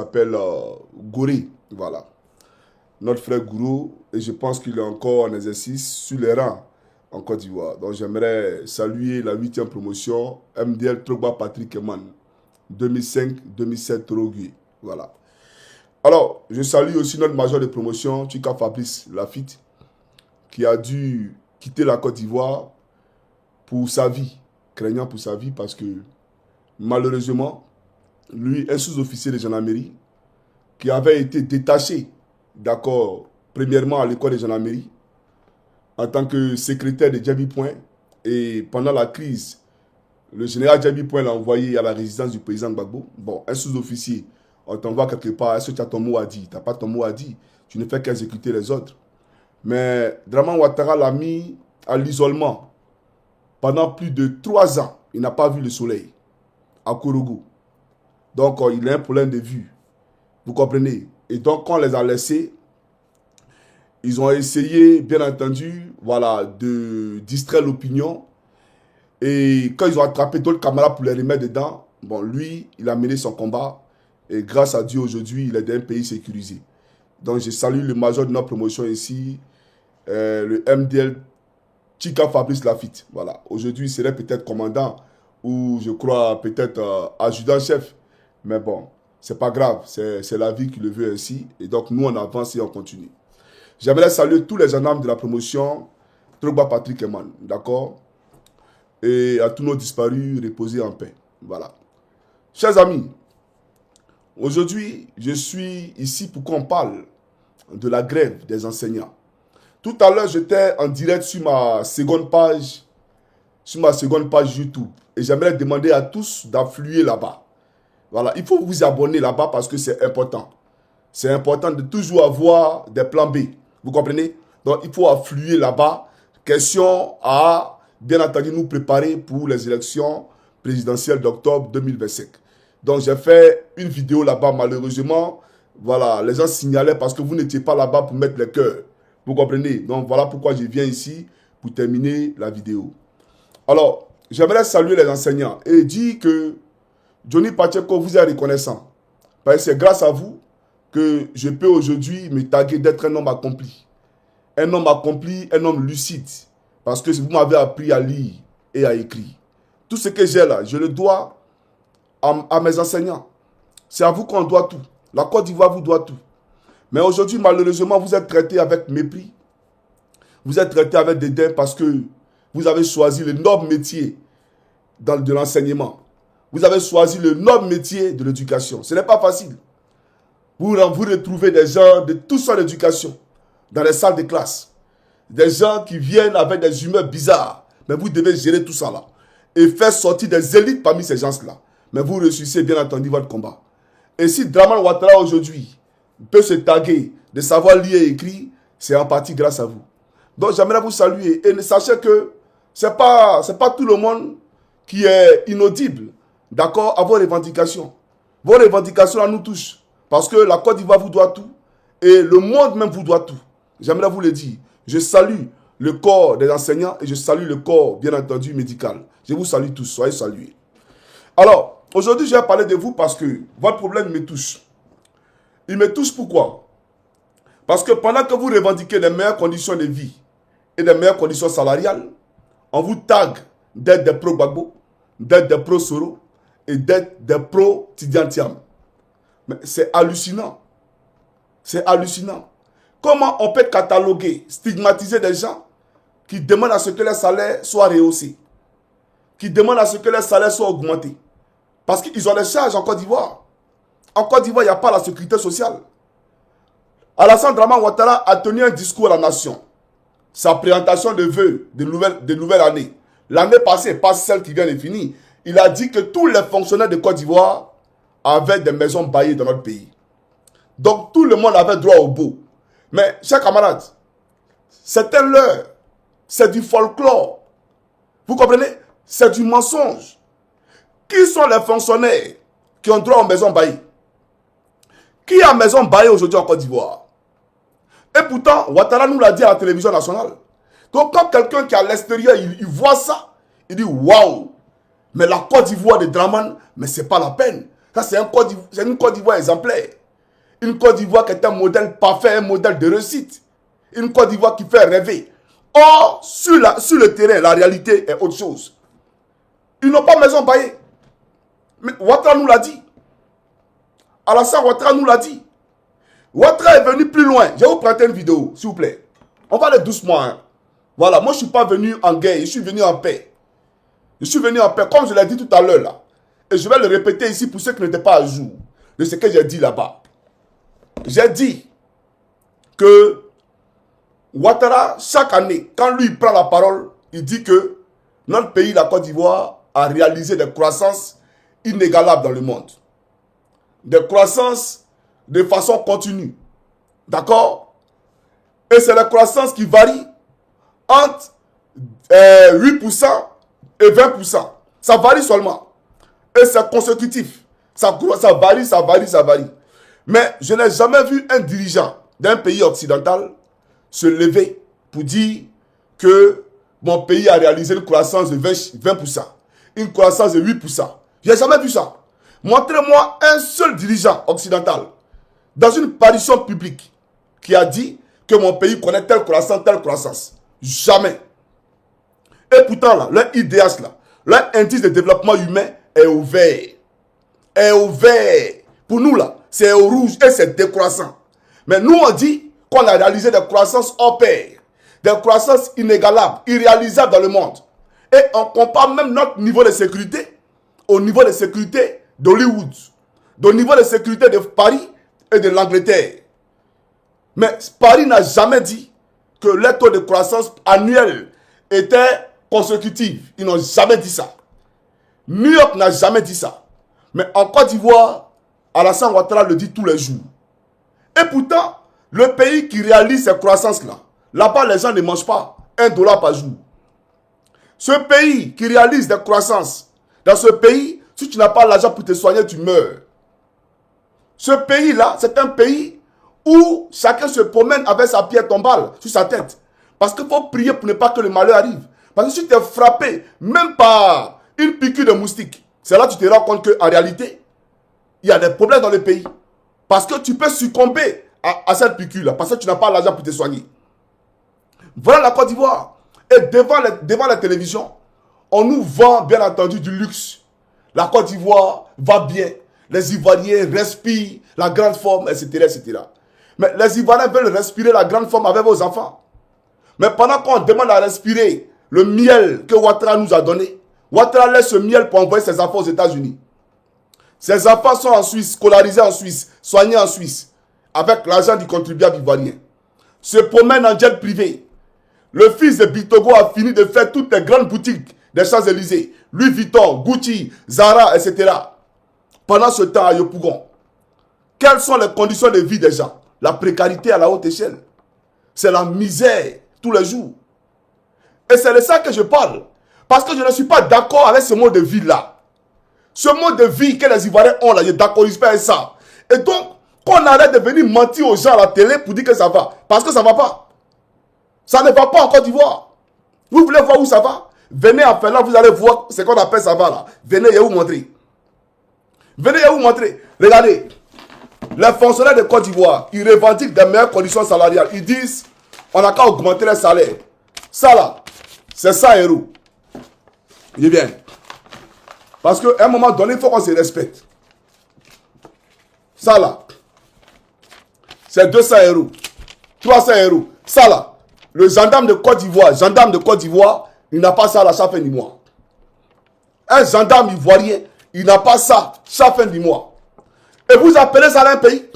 s'appelle Gorée. Voilà. Notre frère Gourou, et je pense qu'il est encore en exercice sur les rangs en Côte d'Ivoire. Donc j'aimerais saluer la 8e promotion, MDL Drogba Patrick Eman, 2005-2007 Torogui. Voilà. Alors, je salue aussi notre major de promotion, Chika Fabrice Lafitte, qui a dû quitter la Côte d'Ivoire pour sa vie, craignant pour sa vie parce que malheureusement, lui, un sous-officier de gendarmerie qui avait été détaché, d'accord, premièrement à l'école de gendarmerie, en tant que secrétaire de Djabi Point, et pendant la crise, le général Djabi Point l'a envoyé à la résidence du président Gbagbo. Bon, un sous-officier, on t'envoie quelque part, est-ce que tu as ton mot à dire? Tu n'as pas ton mot à dire, tu ne fais qu'exécuter les ordres. Mais Draman Ouattara l'a mis à l'isolement pendant plus de 3 ans. Il n'a pas vu le soleil à Kourougou. Donc, il a un problème de vue. Vous comprenez? Et donc, quand on les a laissés, ils ont essayé, bien entendu, voilà, de distraire l'opinion. Et quand ils ont attrapé d'autres camarades pour les remettre dedans, bon, lui, il a mené son combat. Et grâce à Dieu, aujourd'hui, il est dans un pays sécurisé. Donc, je salue le major de notre promotion ici, le MDL Chika Fabrice Lafitte. Voilà. Aujourd'hui, il serait peut-être commandant ou, je crois, peut-être adjudant-chef. Mais bon, c'est pas grave. C'est la vie qui le veut ainsi. Et donc, nous, on avance et on continue. J'aimerais saluer tous les gendarmes de la promotion Drogba Patrick Eman. D'accord? Et à tous nos disparus, reposer en paix. Voilà. Chers amis, aujourd'hui, je suis ici pour qu'on parle de la grève des enseignants. Tout à l'heure, j'étais en direct sur ma seconde page YouTube. Et j'aimerais demander à tous d'affluer là-bas. Voilà, il faut vous abonner là-bas parce que c'est important. C'est important de toujours avoir des plans B. Vous comprenez? Donc, il faut affluer là-bas. Question à, bien entendu, nous préparer pour les élections présidentielles d'octobre 2025. Donc, j'ai fait une vidéo là-bas, malheureusement. Voilà, les gens signalaient parce que vous n'étiez pas là-bas pour mettre les cœurs. Vous comprenez? Donc, voilà pourquoi je viens ici pour terminer la vidéo. Alors, j'aimerais saluer les enseignants et dire que Johnny Pacheco vous est reconnaissant. Parce que c'est grâce à vous que je peux aujourd'hui me taguer d'être un homme accompli. Un homme accompli, un homme lucide. Parce que vous m'avez appris à lire et à écrire. Tout ce que j'ai là, je le dois à mes enseignants. C'est à vous qu'on doit tout. La Côte d'Ivoire vous doit tout. Mais aujourd'hui, malheureusement, vous êtes traités avec mépris. Vous êtes traités avec dédain parce que vous avez choisi le noble métier de l'enseignement. Vous avez choisi le noble métier de l'éducation. Ce n'est pas facile. Vous retrouvez des gens de toutes sortes d'éducation dans les salles de classe. Des gens qui viennent avec des humeurs bizarres. Mais vous devez gérer tout ça là. Et faire sortir des élites parmi ces gens-là. Mais vous réussissez bien entendu votre combat. Et si Draman Ouattara aujourd'hui peut se taguer de savoir lire et écrire, c'est en partie grâce à vous. Donc j'aimerais vous saluer. Et sachez que ce n'est pas tout le monde qui est inaudible, d'accord, à vos revendications. Vos revendications là nous touchent. Parce que la Côte d'Ivoire vous doit tout. Et le monde même vous doit tout. J'aimerais vous le dire. Je salue le corps des enseignants et je salue le corps, bien entendu, médical. Je vous salue tous. Soyez salués. Alors, aujourd'hui, je vais parler de vous parce que votre problème me touche. Il me touche pourquoi? Parce que pendant que vous revendiquez les meilleures conditions de vie et les meilleures conditions salariales, on vous tague d'être des pro-Gbagbo, d'être des pro-Soro et d'être des pro-Tidiane. Mais c'est hallucinant. C'est hallucinant. Comment on peut cataloguer, stigmatiser des gens qui demandent à ce que les salaires soient rehaussés, qui demandent à ce que les salaires soient augmentés? Parce qu'ils ont des charges en Côte d'Ivoire. En Côte d'Ivoire, il n'y a pas la sécurité sociale. Alassane Draman Ouattara a tenu un discours à la nation. Sa présentation de vœux de nouvelle année. L'année passée, pas celle qui vient de finir. Il a dit que tous les fonctionnaires de Côte d'Ivoire avaient des maisons baillées dans notre pays. Donc tout le monde avait droit au beau. Mais, chers camarades, c'est un leurre. C'est du folklore. Vous comprenez? C'est du mensonge. Qui sont les fonctionnaires qui ont droit aux maisons baillées? Qui a maison baillée aujourd'hui en Côte d'Ivoire? Et pourtant, Ouattara nous l'a dit à la télévision nationale. Donc quand quelqu'un qui est à l'extérieur, il voit ça, il dit waouh, mais la Côte d'Ivoire de Draman, mais c'est pas la peine. Ça, c'est une Côte d'Ivoire exemplaire. Une Côte d'Ivoire qui est un modèle parfait, un modèle de réussite. Une Côte d'Ivoire qui fait rêver. Or, sur le terrain, la réalité est autre chose. Ils n'ont pas maison baillée. Mais Ouattara nous l'a dit. Alassane Ouattara nous l'a dit. Ouattara est venu plus loin. Je vais vous prêter une vidéo, s'il vous plaît. On va aller doucement. Hein. Voilà, moi je ne suis pas venu en guerre, je suis venu en paix. Je suis venu en paix, comme je l'ai dit tout à l'heure là. Et je vais le répéter ici pour ceux qui n'étaient pas à jour de ce que j'ai dit là-bas. J'ai dit que Ouattara, chaque année, quand lui prend la parole, il dit que notre pays, la Côte d'Ivoire, a réalisé des croissances inégalables dans le monde. Des croissances de façon continue. D'accord? Et c'est la croissance qui varie entre 8% et 20%. Ça varie seulement. Et c'est consécutif. Ça varie, ça varie, ça varie. Mais je n'ai jamais vu un dirigeant d'un pays occidental se lever pour dire que mon pays a réalisé une croissance de 20%, une croissance de 8%. Je n'ai jamais vu ça. Montrez-moi un seul dirigeant occidental dans une parution publique qui a dit que mon pays connaît telle croissance. Jamais. Et pourtant, là, leur IDH, là, leur indice de développement humain est au vert. Est au vert. Pour nous, là, c'est au rouge et c'est décroissant. Mais nous, on dit qu'on a réalisé des croissances hors pair, des croissances inégalables, irréalisables dans le monde. Et on compare même notre niveau de sécurité au niveau de sécurité d'Hollywood, au niveau de sécurité de Paris et de l'Angleterre. Mais Paris n'a jamais dit que les taux de croissance annuels étaient consécutifs. Ils n'ont jamais dit ça. New York n'a jamais dit ça. Mais en Côte d'Ivoire, Alassane Ouattara le dit tous les jours. Et pourtant, le pays qui réalise ces croissances-là, là-bas, les gens ne mangent pas $1 par jour. Ce pays qui réalise des croissances, dans ce pays, si tu n'as pas l'argent pour te soigner, tu meurs. Ce pays-là, c'est un pays où chacun se promène avec sa pierre tombale sur sa tête. Parce qu'il faut prier pour ne pas que le malheur arrive. Parce que si tu es frappé, même par une piqûre de moustique, c'est là que tu te rends compte qu'en réalité, il y a des problèmes dans le pays. Parce que tu peux succomber à cette piqûre-là, parce que tu n'as pas l'argent pour te soigner. Voilà la Côte d'Ivoire. Et devant la télévision, on nous vend bien entendu du luxe. La Côte d'Ivoire va bien. Les Ivoiriens respirent la grande forme, etc., etc. Mais les Ivoiriens veulent respirer la grande forme avec vos enfants. Mais pendant qu'on demande à respirer le miel que Ouattara nous a donné, Ouattara laisse ce miel pour envoyer ses enfants aux États-Unis. Ses enfants sont en Suisse, scolarisés en Suisse, soignés en Suisse, avec l'argent du contribuable ivoirien. Se promène en jet privé. Le fils de Bitogo a fini de faire toutes les grandes boutiques des Champs-Élysées. Louis Vuitton, Gucci, Zara, etc. Pendant ce temps à Yopougon, quelles sont les conditions de vie des gens? La précarité à la haute échelle. C'est la misère tous les jours. Et c'est de ça que je parle. Parce que je ne suis pas d'accord avec ce mode de vie-là. Ce mode de vie que les Ivoiriens ont là, je ne n'accorise pas avec ça. Et donc, qu'on arrête de venir mentir aux gens à la télé pour dire que ça va. Parce que ça ne va pas. Ça ne va pas en Côte d'Ivoire. Vous voulez voir où ça va? Venez à Finlande, vous allez voir ce qu'on appelle ça va là. Venez, je vais vous montrer. Venez, je vais vous montrer. Regardez. Les fonctionnaires de Côte d'Ivoire, ils revendiquent des meilleures conditions salariales. Ils disent, on n'a qu'à augmenter les salaires. Ça là, c'est 100 €. Il est bien. Parce qu'à un moment donné, il faut qu'on se respecte. Ça là, c'est 200 €. 300 €. Ça là, le gendarme de Côte d'Ivoire, il n'a pas ça à la chaque fin du mois. Un gendarme ivoirien, il n'a pas ça chaque fin du mois. Et vous appelez ça un pays?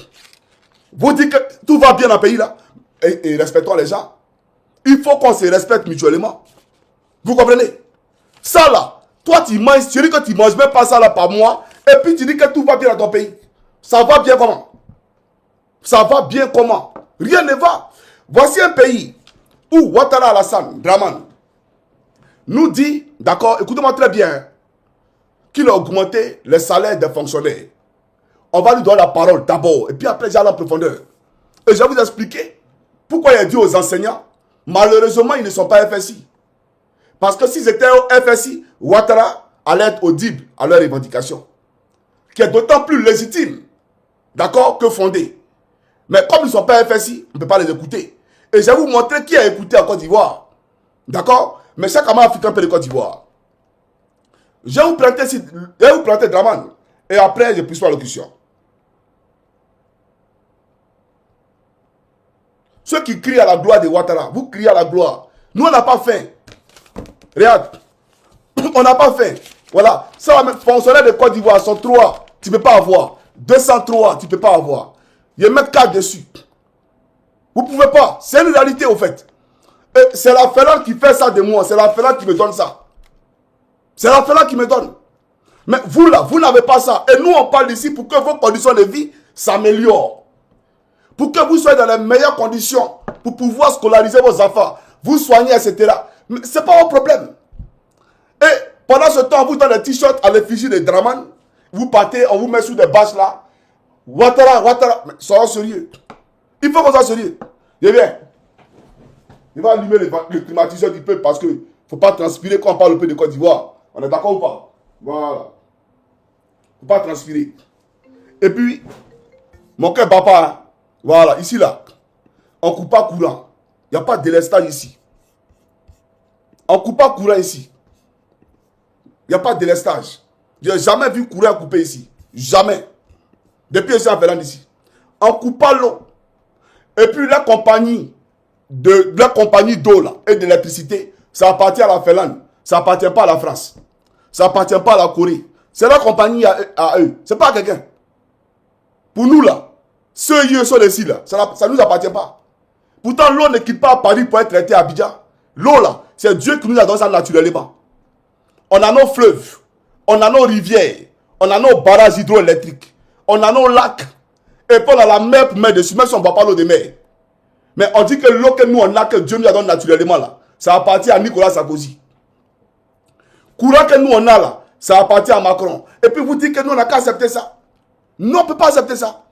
Vous dites que tout va bien dans le pays là? Et respectons les gens. Il faut qu'on se respecte mutuellement. Vous comprenez? Ça là, toi tu manges, tu dis que tu ne manges même pas ça là par mois, et puis tu dis que tout va bien dans ton pays. Ça va bien comment? Ça va bien comment? Rien ne va. Voici un pays où Ouattara Alassane Dramane nous dit, d'accord, écoutez-moi très bien, qu'il a augmenté les salaires des fonctionnaires. On va lui donner la parole d'abord, et puis après j'allais en profondeur. Et je vais vous expliquer pourquoi il a dit aux enseignants, malheureusement ils ne sont pas FSI. Parce que s'ils étaient au FSI, Ouattara allait être audible à leurs revendications, qui est d'autant plus légitime, d'accord, que fondée. Mais comme ils ne sont pas FSI, on ne peut pas les écouter. Et je vais vous montrer qui a écouté en Côte d'Ivoire. D'accord? Mais chaque Américain africain peut de Côte d'Ivoire. Je vais vous planter Draman. Et après, je pousse ma locution. Ceux qui crient à la gloire de Ouattara, vous criez à la gloire. Nous, on n'a pas faim. Regarde. On n'a pas faim. Voilà. Ça va mettre fonctionnaire de Côte d'Ivoire, 103, tu ne peux pas avoir. 203, tu ne peux pas avoir. Il y a mettre 4 dessus. Vous ne pouvez pas. C'est une réalité, au fait. C'est la Finlande qui fait ça de moi. C'est la Finlande qui me donne ça. C'est la Finlande qui me donne. Mais vous, là, vous n'avez pas ça. Et nous, on parle ici pour que vos conditions de vie s'améliorent. Pour que vous soyez dans les meilleures conditions pour pouvoir scolariser vos enfants, vous soigner, etc. Mais ce n'est pas un problème. Et pendant ce temps, vous donnez des t-shirts à l'effigie de Draman. Vous partez, on vous met sous des bâches là. Ouattara. Mais soyons sérieux. Il faut qu'on soit sérieux. Eh bien, il va allumer le climatiseur du peuple parce qu'il ne faut pas transpirer quand on parle au peuple de Côte d'Ivoire. On est d'accord ou pas? Voilà. Il ne faut pas transpirer. Et puis, mon cœur bat pas. Hein. Voilà, ici là. On ne coupe pas courant. Il n'y a pas de délestage ici. On ne coupe pas courant ici. Il n'y a pas de délestage. Je n'ai jamais vu courant couper ici. Jamais. Depuis que je suis en Finlande ici. On ne coupe pas l'eau. Et puis la compagnie d'eau là et d'électricité, ça appartient à la Finlande. Ça n'appartient pas à la France. Ça n'appartient pas à la Corée. C'est la compagnie à eux. Ce n'est pas à quelqu'un. Pour nous là, ceux qui sont ici là, ça ne nous appartient pas. Pourtant, l'eau ne quitte pas à Paris pour être traitée à Abidjan. L'eau là, c'est Dieu qui nous a donné ça naturellement. On a nos fleuves, on a nos rivières, on a nos barrages hydroélectriques, on a nos lacs. Et puis on a la mer pour mettre dessus, même si on ne boit pas l'eau de mer. Mais on dit que l'eau que nous on a, que Dieu nous a donné naturellement là, ça appartient à Nicolas Sarkozy. Courant que nous on a là, ça appartient à Macron. Et puis vous dites que nous on n'a qu'à accepter ça. Non, on ne peut pas accepter ça.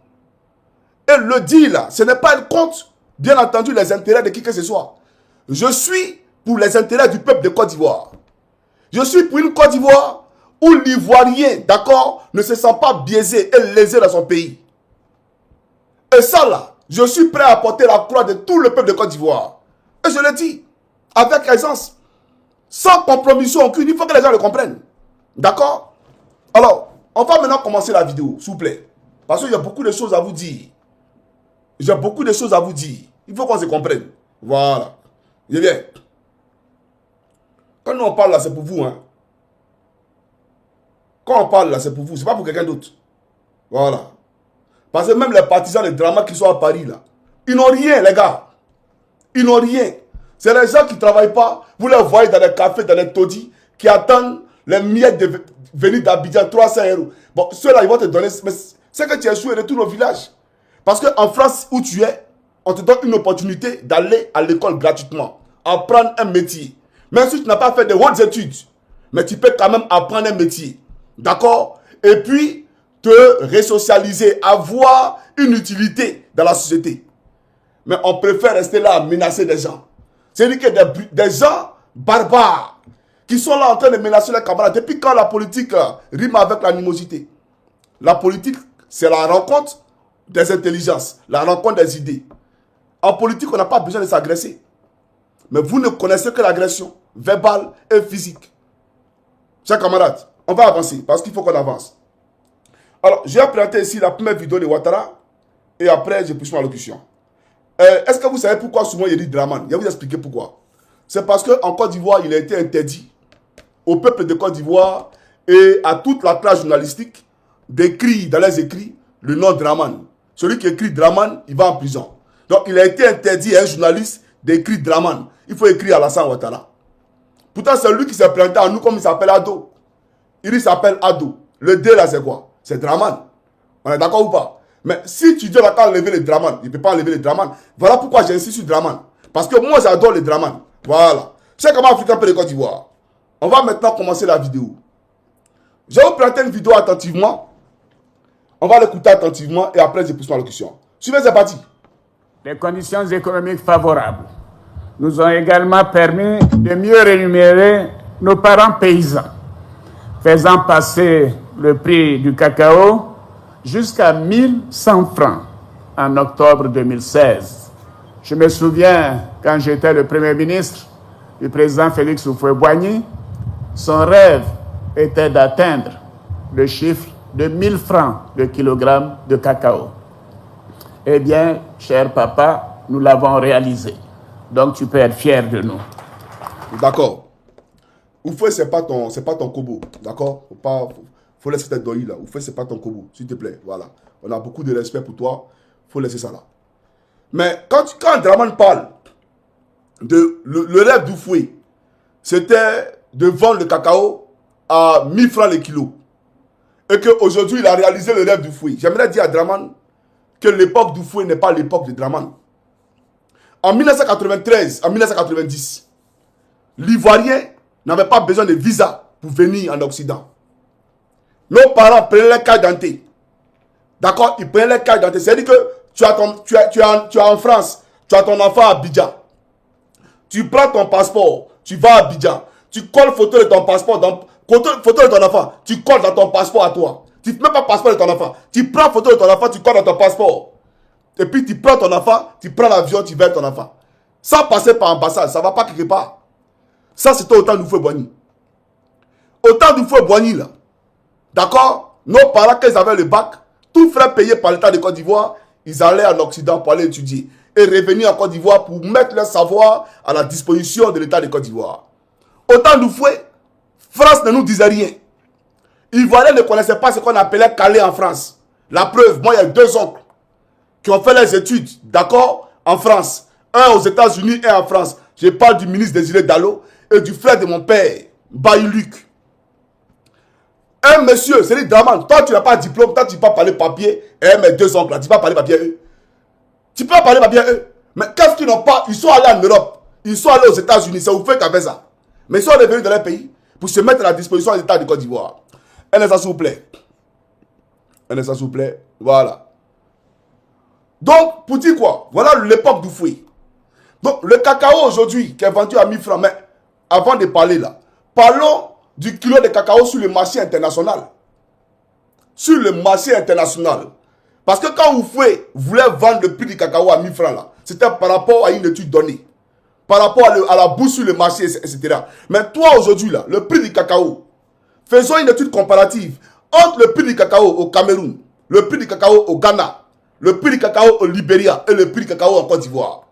Et le dit là, ce n'est pas contre, bien entendu, les intérêts de qui que ce soit. Je suis pour les intérêts du peuple de Côte d'Ivoire. Je suis pour une Côte d'Ivoire où l'Ivoirien, d'accord, ne se sent pas biaisé et lésé dans son pays. Et ça là, je suis prêt à porter la croix de tout le peuple de Côte d'Ivoire. Et je le dis, avec aisance, sans compromission aucune, il faut que les gens le comprennent. D'accord? Alors, on va maintenant commencer la vidéo, s'il vous plaît. Parce qu'il y a beaucoup de choses à vous dire. J'ai beaucoup de choses à vous dire. Il faut qu'on se comprenne. Voilà. Et bien. Quand nous on parle là, c'est pour vous. Hein. Quand on parle là, c'est pour vous. C'est pas pour quelqu'un d'autre. Voilà. Parce que même les partisans de drama qui sont à Paris là, ils n'ont rien, les gars. Ils n'ont rien. C'est les gens qui ne travaillent pas. Vous les voyez dans les cafés, dans les taudis, qui attendent les miettes de venir d'Abidjan, 300 €. Bon, ceux-là, ils vont te donner. Mais c'est que tu es échoué de tous nos villages. Parce qu'en France, où tu es, on te donne une opportunité d'aller à l'école gratuitement, apprendre un métier. Même si tu n'as pas fait de hautes études, mais tu peux quand même apprendre un métier. D'accord? Et puis, te resocialiser, avoir une utilité dans la société. Mais on préfère rester là à menacer des gens. C'est-à-dire que des gens barbares qui sont là en train de menacer les camarades. Depuis quand la politique rime avec l'animosité? La politique, c'est la rencontre des intelligences, la rencontre des idées. En politique, on n'a pas besoin de s'agresser. Mais vous ne connaissez que l'agression verbale et physique. Chers camarades, on va avancer parce qu'il faut qu'on avance. Alors, j'ai présenté ici la première vidéo de Ouattara et après, je pousse ma locution. Est-ce que vous savez pourquoi souvent il dit Draman? Je vais vous expliquer pourquoi. C'est parce qu'en Côte d'Ivoire, il a été interdit au peuple de Côte d'Ivoire et à toute la classe journalistique d'écrire dans les écrits le nom Draman. Celui qui écrit Draman, il va en prison. Donc, il a été interdit à un journaliste d'écrire Draman. Il faut écrire Alassane Ouattara. Pourtant, c'est lui qui s'est présenté à nous comme il s'appelle Ado. Il s'appelle Ado. Le D là, c'est quoi? C'est Draman. On est d'accord ou pas? Mais si tu dis là qu'à enlever le Draman, il ne peut pas enlever le Draman. Voilà pourquoi j'insiste sur Draman. Parce que moi, j'adore le Draman. Voilà. C'est comment Africain peut de Côte d'Ivoire. On va maintenant commencer la vidéo. Je vais vous présenter une vidéo attentivement. On va l'écouter attentivement et après, je pousse ma locution. Suivez, c'est parti. Les conditions économiques favorables nous ont également permis de mieux rémunérer nos parents paysans, faisant passer le prix du cacao jusqu'à 1100 francs en octobre 2016. Je me souviens, quand j'étais le Premier ministre du président Félix Houphouët-Boigny, son rêve était d'atteindre le chiffre de 1000 francs le kilogramme de cacao. Eh bien, cher papa, nous l'avons réalisé. Donc, tu peux être fier de nous. D'accord. Houphouët, c'est pas ton kobo. D'accord? Faut laisser cette doïe là. Houphouët, c'est pas ton kobo. S'il te plaît. Voilà. On a beaucoup de respect pour toi. Faut laisser ça là. Mais quand Draman parle de le rêve d'Houphouët, c'était de vendre le cacao à 1000 francs le kilo. Et qu'aujourd'hui, il a réalisé le rêve d'Houphouët. J'aimerais dire à Draman que l'époque d'Houphouët n'est pas l'époque de Draman. En 1993, en 1990, l'Ivoirien n'avait pas besoin de visa pour venir en Occident. Nos parents prenaient les cartes d'identité. D'accord? Ils prenaient les cartes d'identité. C'est-à-dire que tu as en France, tu as ton enfant à Abidjan. Tu prends ton passeport, tu vas à Abidjan. Tu colles photo de ton passeport, photo de ton enfant, tu colles dans ton passeport à toi. Tu ne mets pas passeport de ton enfant. Tu prends photo de ton enfant, tu colles dans ton passeport. Et puis tu prends ton enfant, tu prends l'avion, tu vas avec ton enfant. Sans passer par ambassade, ça ne va pas quelque part. Ça, c'était au temps d'Houphouët-Boigny. Au temps d'Houphouët-Boigny, là. D'accord? Nos parents, quand ils avaient le bac, tout frais payé par l'État de Côte d'Ivoire, ils allaient en Occident pour aller étudier. Et revenir en Côte d'Ivoire pour mettre leur savoir à la disposition de l'État de Côte d'Ivoire. Au temps d'Houphouët, France ne nous disait rien. Ivoiriens ne connaissaient pas ce qu'on appelait Calais en France. La preuve, moi, il y a 2 oncles qui ont fait les études, d'accord, en France. Un aux États-Unis et en France. Je parle du ministre Désiré Dallo et du frère de mon père, Bailly Luc. Un monsieur, c'est dit Draman, toi tu n'as pas de diplôme, toi tu ne peux pas parler papier, et mes 2 oncles là, tu ne peux pas parler papier eux. Tu peux pas parler papier eux. Mais qu'est-ce qu'ils n'ont pas? Ils sont allés en Europe, ils sont allés aux États-Unis, c'est vous faites qui a fait ça. Mais ils sont revenus dans leur pays pour se mettre à la disposition de l'État de Côte d'Ivoire. Un instant s'il vous plaît. Un instant s'il vous plaît. Voilà. Donc, pour dire quoi? Voilà l'époque d'Houphouët. Donc, le cacao aujourd'hui qui est vendu à 1000 francs, mais avant de parler là, parlons du kilo de cacao sur le marché international. Sur le marché international. Parce que quand Houphouët voulait vendre le prix du cacao à 1000 francs là, c'était par rapport à une étude donnée. Par rapport à la bourse sur le marché, etc. Mais toi aujourd'hui là, le prix du cacao, faisons une étude comparative entre le prix du cacao au Cameroun, le prix du cacao au Ghana, le prix du cacao au Libéria et le prix du cacao en Côte d'Ivoire.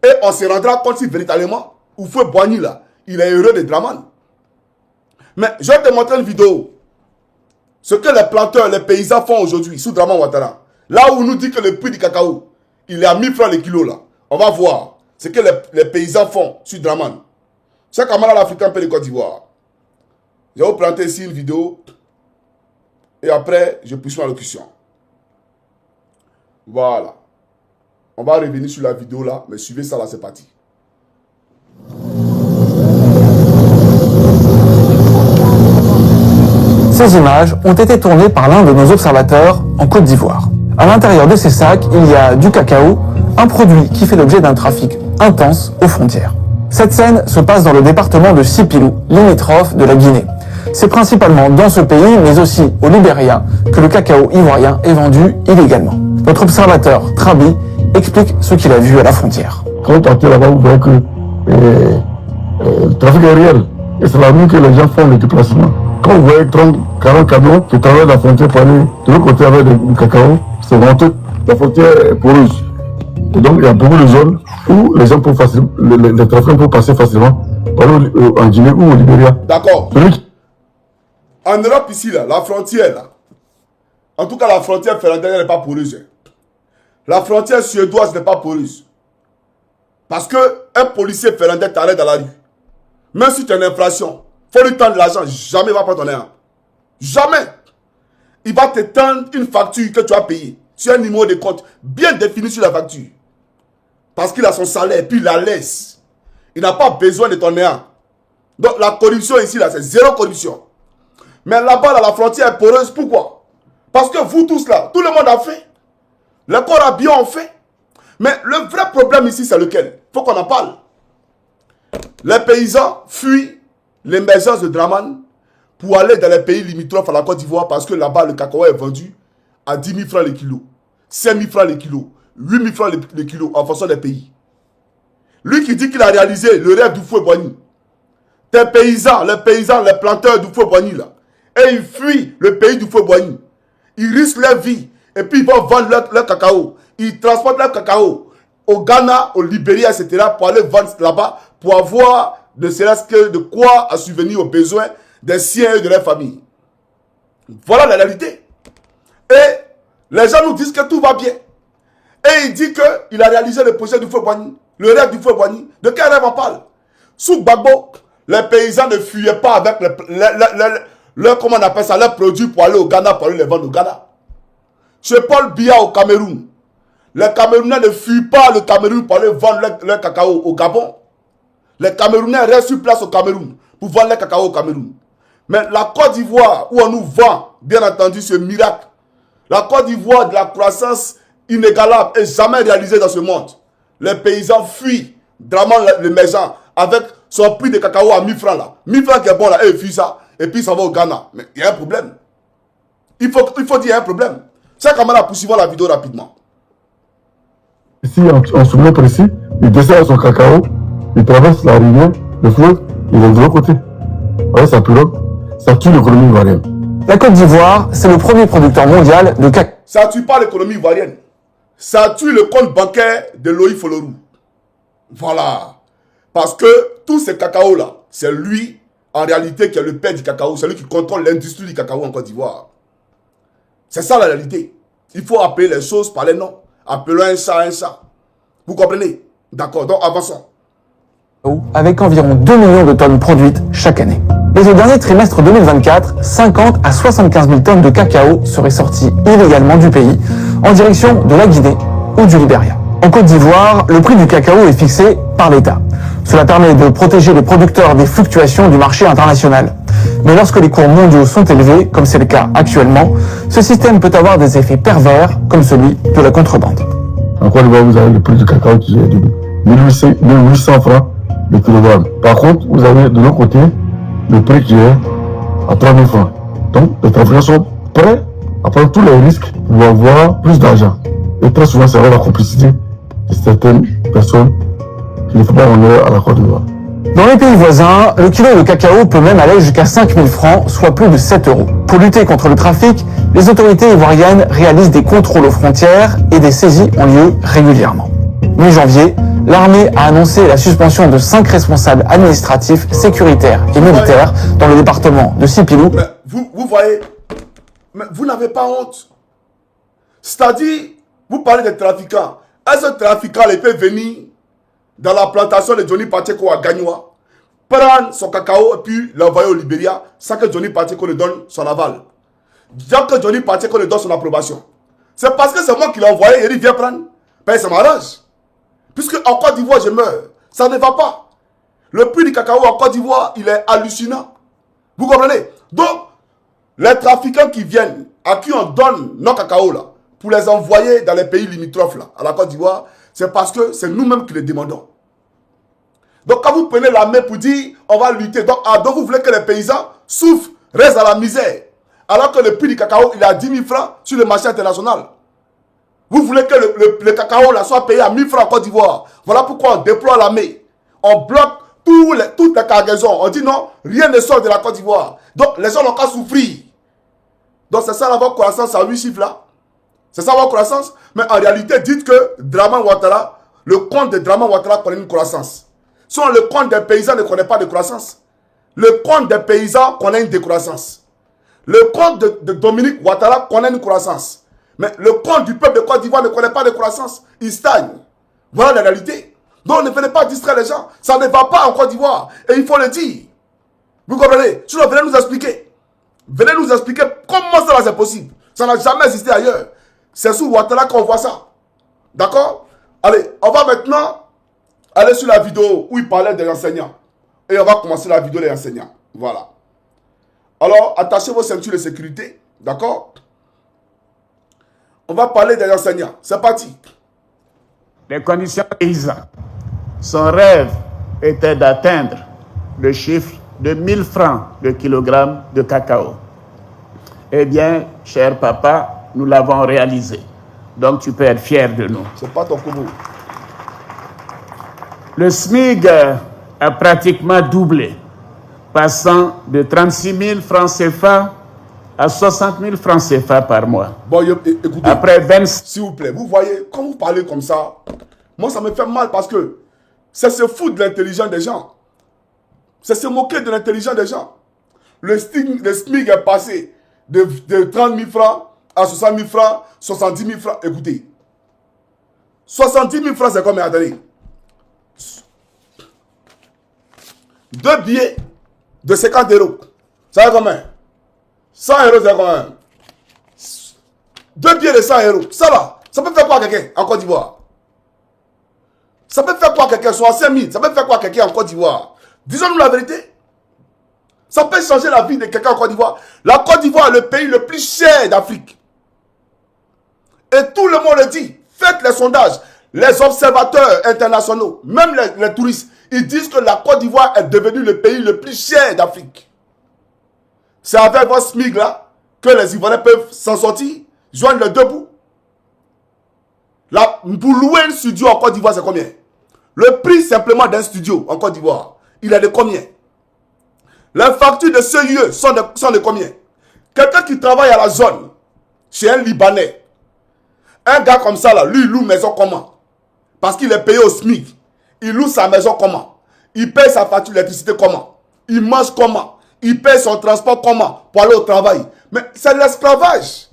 Et on se rendra compte si véritablement Houphouët-Boigny là, il est heureux de Draman. Mais je vais te montrer une vidéo. Ce que les planteurs, les paysans font aujourd'hui sous Draman Ouattara. Là où on nous dit que le prix du cacao, il est à 1000 francs le kilo là. On va voir ce que les paysans font sur Draman. Chaque camarade africain peut le Côte d'Ivoire. Je vais vous planter ici une vidéo. Et après, je poursuis ma locution. Voilà. On va revenir sur la vidéo là. Mais suivez ça là, c'est parti. Ces images ont été tournées par l'un de nos observateurs en Côte d'Ivoire. À l'intérieur de ces sacs, il y a du cacao, un produit qui fait l'objet d'un trafic intense aux frontières. Cette scène se passe dans le département de Sipilou, limitrophe de la Guinée. C'est principalement dans ce pays, mais aussi au Libéria, que le cacao ivoirien est vendu illégalement. Notre observateur, Trabi, explique ce qu'il a vu à la frontière. Quand vous partez là-bas, vous voyez que le trafic est réel. Et c'est la nuit que les gens font le déplacement. Quand vous voyez 30, 40 camions qui traversent la frontière pour aller de l'autre côté avec du cacao, c'est honteux. La frontière est poreuse. Et donc il y a beaucoup de zones où les gens peuvent facilement, les trafiquants peuvent passer facilement, en Guinée ou au Libéria. D'accord. En Europe ici, là, la frontière, là, en tout cas la frontière finlandaise n'est pas poreuse. La frontière suédoise n'est pas poreuse. Parce qu'un policier finlandais t'arrête dans la rue. Même si tu as une infraction, il faut lui tendre l'argent, jamais il va pas ton argent. Jamais. Il va te tendre une facture que tu as payée sur un numéro de compte bien défini sur la facture. Parce qu'il a son salaire, puis il la laisse. Il n'a pas besoin de ton argent. Donc la corruption ici, là, c'est zéro corruption. Mais là-bas, là, la frontière est poreuse. Pourquoi? Parce que vous tous là, tout le monde a fait. Les corps habillés ont fait. Mais le vrai problème ici, c'est lequel? Il faut qu'on en parle. Les paysans fuient l'émergence de Draman pour aller dans les pays limitrophes à la Côte d'Ivoire parce que là-bas, le cacao est vendu à 10 000 francs le kilo. 5 000 francs le kilo, 8 000 francs le kilo en fonction des pays. Lui qui dit qu'il a réalisé le rêve du Houphouët-Boigny. Tes paysans, les planteurs du Houphouët-Boigny là, et ils fuient le pays du Houphouët-Boigny. Ils risquent leur vie et puis ils vont vendre leur cacao. Ils transportent leur cacao au Ghana, au Libéria, etc. pour aller vendre là-bas pour avoir ne serait-ce que de quoi à subvenir aux besoins des siens et de leur famille. Voilà la réalité. Et les gens nous disent que tout va bien. Et il dit qu'il a réalisé le projet du Houphouët-Boigny, le rêve du Houphouët-Boigny. De quel rêve on parle? Sous Gbagbo, les paysans ne fuyaient pas avec comment on appelle ça, leurs produits pour aller au Ghana, pour aller les vendre au Ghana. Chez Paul Biya au Cameroun, les Camerounais ne fuient pas le Cameroun pour aller vendre leur cacao au Gabon. Les Camerounais restent sur place au Cameroun pour vendre leur cacao au Cameroun. Mais la Côte d'Ivoire, où on nous vend, bien entendu, ce miracle, la Côte d'Ivoire de la croissance inégalable et jamais réalisée dans ce monde. Les paysans fuient Dramane l'émergent avec son prix de cacao à 1000 francs là. 1000 francs qui est bon là, et ils fuient ça. Et puis ça va au Ghana. Mais il y a un problème. Il faut dire qu'il y a un problème. C'est comment là, poursuivons la vidéo rapidement. Ici, on se montre ici, il descend son cacao, il traverse la rivière, le fleuve, il est de l'autre côté. Ouais, ça pilote, ça tue l'économie ivoirienne. La Côte d'Ivoire, c'est le premier producteur mondial de cacao. Ça ne tue pas l'économie ivoirienne. Ça tue le compte bancaire de Loïc Folorou. Voilà. Parce que tous ces cacaos-là, c'est lui, en réalité, qui est le père du cacao. C'est lui qui contrôle l'industrie du cacao en Côte d'Ivoire. C'est ça la réalité. Il faut appeler les choses par les noms. Appelons un chat. Vous comprenez? D'accord, donc avançons. Avec environ 2 millions de tonnes produites chaque année. Mais au dernier trimestre 2024, 50 à 75 000 tonnes de cacao seraient sorties illégalement du pays en direction de la Guinée ou du Libéria. En Côte d'Ivoire, le prix du cacao est fixé par l'État. Cela permet de protéger les producteurs des fluctuations du marché international. Mais lorsque les cours mondiaux sont élevés, comme c'est le cas actuellement, ce système peut avoir des effets pervers, comme celui de la contrebande. En Côte d'Ivoire, vous avez le prix du cacao qui est de 1800 francs le kilogramme. Par contre, vous avez de l'autre côté le prix qui est à 3000 francs. Donc, les trafiquants sont prêts à prendre tous les risques pour avoir plus d'argent. Et très souvent, c'est la complicité de certaines personnes qui ne font pas honneur à la Côte d'Ivoire. Dans les pays voisins, le kilo de cacao peut même aller jusqu'à 5000 francs, soit plus de 7 euros. Pour lutter contre le trafic, les autorités ivoiriennes réalisent des contrôles aux frontières et des saisies ont lieu régulièrement. Mi-janvier, l'armée a annoncé la suspension de 5 responsables administratifs, sécuritaires et militaires dans le département de Sipilou. Mais vous voyez, mais vous n'avez pas honte. C'est-à-dire, vous parlez des trafiquants. Est-ce que trafiquant il peut venir dans la plantation de Johnny Pacheco à Gagnoa, prendre son cacao et puis l'envoyer au Libéria sans que Johnny Pacheco ne donne son aval? Sans que Johnny Pacheco ne donne son approbation. C'est parce que c'est moi qui l'ai envoyé et il vient prendre. Ben ça m'arrange. Puisque en Côte d'Ivoire je meurs. Ça ne va pas. Le prix du cacao en Côte d'Ivoire, il est hallucinant. Vous comprenez? Donc, les trafiquants qui viennent, à qui on donne nos cacao là, pour les envoyer dans les pays limitrophes là, à la Côte d'Ivoire, c'est parce que c'est nous-mêmes qui les demandons. Donc quand vous prenez la main pour dire on va lutter, donc vous voulez que les paysans souffrent, restent dans la misère, alors que le prix du cacao il est à 10 000 francs sur le marché international. Vous voulez que le cacao là soit payé à 1000 francs en Côte d'Ivoire. Voilà pourquoi on déploie l'armée. On bloque toutes les cargaisons. On dit non, rien ne sort de la Côte d'Ivoire. Donc les gens n'ont qu'à souffrir. Donc c'est ça la votre croissance à 8 chiffres là. C'est ça votre croissance. Mais en réalité, dites que Dramane Ouattara, le compte de Dramane Ouattara connaît une croissance. Sinon, le compte des paysans ne connaît pas de croissance. Le compte des paysans connaît une décroissance. Le compte de Dominique Ouattara connaît une croissance. Mais le compte du peuple de Côte d'Ivoire ne connaît pas de croissance. Il stagne. Voilà la réalité. Donc ne venez pas distraire les gens. Ça ne va pas en Côte d'Ivoire. Et il faut le dire. Vous comprenez? Sinon, venez nous expliquer. Venez nous expliquer comment ça c'est possible. Ça n'a jamais existé ailleurs. C'est sous Ouattara qu'on voit ça. D'accord? Allez, on va maintenant aller sur la vidéo où il parlait des enseignants. Et on va commencer la vidéo des enseignants. Voilà. Alors, attachez vos ceintures de sécurité. D'accord? On va parler des enseignants. C'est parti. Les conditions paysans. Son rêve était d'atteindre le chiffre de 1000 francs le kilogramme de cacao. Eh bien, cher papa, nous l'avons réalisé. Donc tu peux être fier de nous. C'est pas ton kobo. Le SMIC a pratiquement doublé, passant de 36 000 francs CFA à 60 000 francs CFA par mois. Bon, écoutez, après 20... s'il vous plaît, vous voyez, quand vous parlez comme ça, moi ça me fait mal parce que c'est se foutre de l'intelligence des gens. C'est se moquer de l'intelligence des gens. Le SMIC est passé de 30 000 francs à 60 000 francs, 70 000 francs. Écoutez, 70 000 francs c'est combien? Attendez. 2 billets de 50 euros. Ça va combien? 100 euros, c'est combien? 2 billets de 100 euros. Ça va. Ça peut faire quoi à quelqu'un en Côte d'Ivoire? Ça peut faire quoi à quelqu'un? 65 000. Ça peut faire quoi à quelqu'un en Côte d'Ivoire? Disons-nous la vérité. Ça peut changer la vie de quelqu'un en Côte d'Ivoire. La Côte d'Ivoire est le pays le plus cher d'Afrique. Et tout le monde le dit. Faites les sondages. Les observateurs internationaux, même les touristes, ils disent que la Côte d'Ivoire est devenue le pays le plus cher d'Afrique. C'est avec votre SMIC là que les Ivoiriens peuvent s'en sortir, joindre les deux bouts. Pour louer un studio en Côte d'Ivoire, c'est combien? Le prix simplement d'un studio en Côte d'Ivoire, il est de combien? Les factures de ce lieu sont de combien? Quelqu'un qui travaille à la zone, chez un Libanais, un gars comme ça là, lui il loue maison comment? Parce qu'il est payé au SMIC. Il loue sa maison comment? Il paye sa facture d'électricité comment? Il mange comment? Il paye son transport comment? Pour aller au travail. Mais c'est de l'esclavage.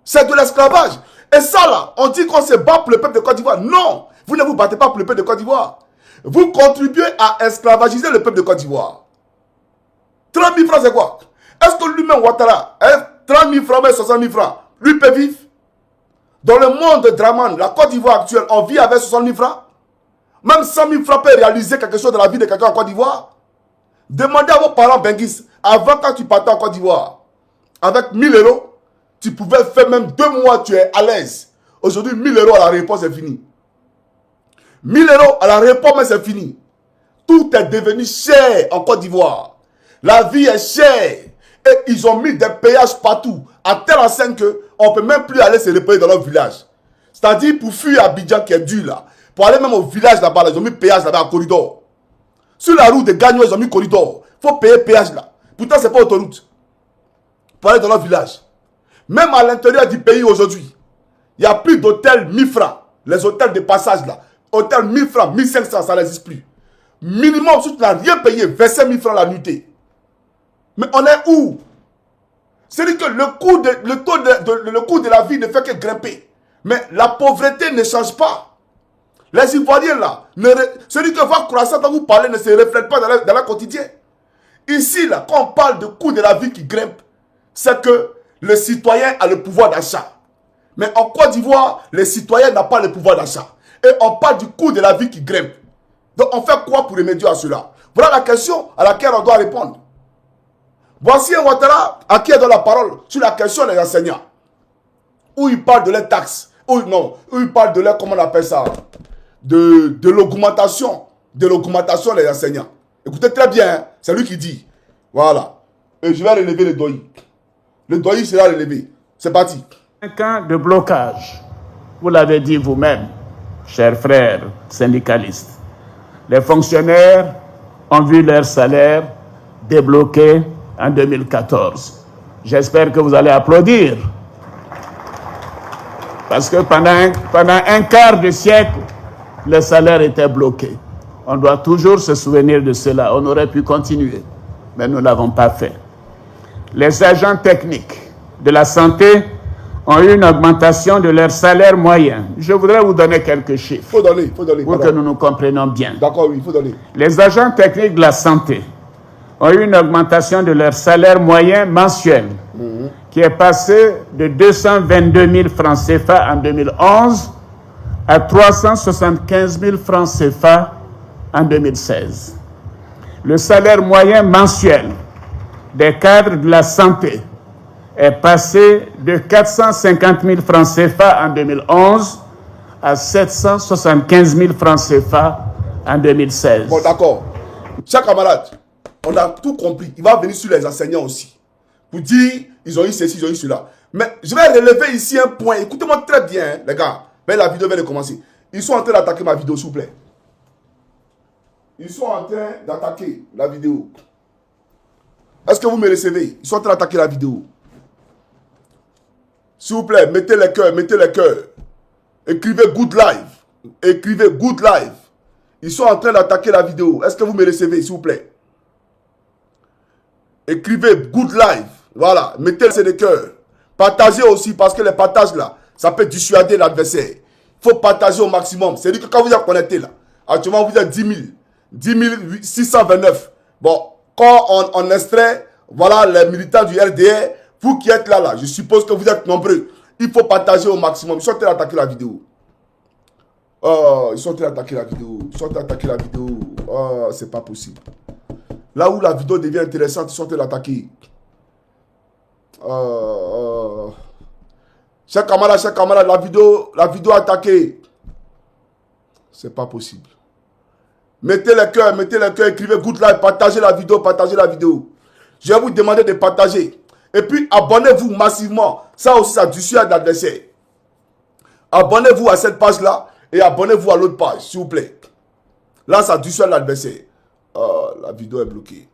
C'est de l'esclavage. Et ça là, on dit qu'on se bat pour le peuple de Côte d'Ivoire. Non, vous ne vous battez pas pour le peuple de Côte d'Ivoire. Vous contribuez à esclavagiser le peuple de Côte d'Ivoire. 30 000 francs c'est quoi? Est-ce que lui-même Ouattara, 30 000 francs, mais 60 000 francs, lui peut vivre? Dans le monde de Draman, la Côte d'Ivoire actuelle, on vit avec 60 000 francs. Même 100 000 francs peut réaliser quelque chose dans la vie de quelqu'un en Côte d'Ivoire. Demandez à vos parents Benguis, avant quand tu partais en Côte d'Ivoire, avec 1000 euros, tu pouvais faire même 2 mois, tu es à l'aise. Aujourd'hui, 1000 euros à la réponse, c'est fini. 1000 euros à la réponse, mais c'est fini. Tout est devenu cher en Côte d'Ivoire. La vie est chère. Et ils ont mis des péages partout, à telle enseigne qu'on ne peut même plus aller se repayer dans leur village. C'est-à-dire, pour fuir Abidjan qui est dur là, pour aller même au village là-bas, ils ont mis péage là-bas, à corridor. Sur la route de Gagnon, ils ont mis corridor. Il faut payer péage là. Pourtant, ce n'est pas autoroute. Pour aller dans leur village. Même à l'intérieur du pays aujourd'hui, il n'y a plus d'hôtels 1000 francs. Les hôtels de passage là. Hôtels 1000 francs, 1500, ça n'existe plus. Minimum, si tu n'as rien payé, 25 000 francs la nuitée. Mais on est où? C'est-à-dire que le coût de la vie ne fait que grimper. Mais la pauvreté ne change pas. Les Ivoiriens là, celui que votre croissance dont vous parlez ne se reflète pas dans leur quotidien. Ici là, quand on parle de coût de la vie qui grimpe, c'est que le citoyen a le pouvoir d'achat. Mais en Côte d'Ivoire, le citoyen n'a pas le pouvoir d'achat. Et on parle du coût de la vie qui grimpe. Donc on fait quoi pour remédier à cela? Voilà la question à laquelle on doit répondre. Voici un Ouattara à qui elle donne la parole sur la question des enseignants. Où il parle de leurs taxes. Où il parle de leur, comment on appelle ça? De l'augmentation. De l'augmentation des enseignants. Écoutez très bien, hein, c'est lui qui dit. Voilà. Et je vais relever le doyi. Le doyi sera relevé. C'est parti. 5 ans de blocage. Vous l'avez dit vous-même, chers frères syndicalistes. Les fonctionnaires ont vu leur salaire débloqué en 2014. J'espère que vous allez applaudir. Parce que pendant un quart de siècle, le salaire était bloqué. On doit toujours se souvenir de cela. On aurait pu continuer, mais nous ne l'avons pas fait. Les agents techniques de la santé ont eu une augmentation de leur salaire moyen. Je voudrais vous donner quelques chiffres. Il faut donner. Pour que nous nous comprenions bien. D'accord, oui, il faut donner. Les agents techniques de la santé ont eu une augmentation de leur salaire moyen mensuel qui est passé de 222 000 francs CFA en 2011 à 375 000 francs CFA en 2016. Le salaire moyen mensuel des cadres de la santé est passé de 450 000 francs CFA en 2011 à 775 000 francs CFA en 2016. Bon, d'accord. Chers camarades, on a tout compris. Il va venir sur les enseignants aussi. Pour dire, ils ont eu ceci, ils ont eu cela. Mais je vais relever ici un point. Écoutez-moi très bien, hein, les gars. Mais la vidéo vient de commencer. Ils sont en train d'attaquer ma vidéo, s'il vous plaît. Ils sont en train d'attaquer la vidéo. Est-ce que vous me recevez? Ils sont en train d'attaquer la vidéo. S'il vous plaît, mettez les cœurs, mettez les cœurs. Écrivez good live. Écrivez good live. Ils sont en train d'attaquer la vidéo. Est-ce que vous me recevez, s'il vous plaît? Écrivez good live. Voilà. Mettez les cœurs. Partagez aussi parce que les partages là, ça peut dissuader l'adversaire. Il faut partager au maximum. C'est-à-dire que quand vous êtes connecté là, actuellement vous êtes 10 000. 10 629. Bon, quand on extrait, voilà les militants du RDR, vous qui êtes là, je suppose que vous êtes nombreux. Il faut partager au maximum. Ils sont en train d'attaquer la vidéo. Ils sont en train d'attaquer la vidéo. Ils sont en train d'attaquer la vidéo. C'est pas possible. Là où la vidéo devient intéressante, ils sont en train d'attaquer. Chers camarades, la vidéo attaquée. C'est pas possible. Mettez les cœurs, écrivez good live, partagez la vidéo, Je vais vous demander de partager. Et puis, abonnez-vous massivement. Ça aussi, ça dissuade l'adversaire. Abonnez-vous à cette page-là et abonnez-vous à l'autre page, s'il vous plaît. Là, ça dissuade l'adversaire. La vidéo est bloquée.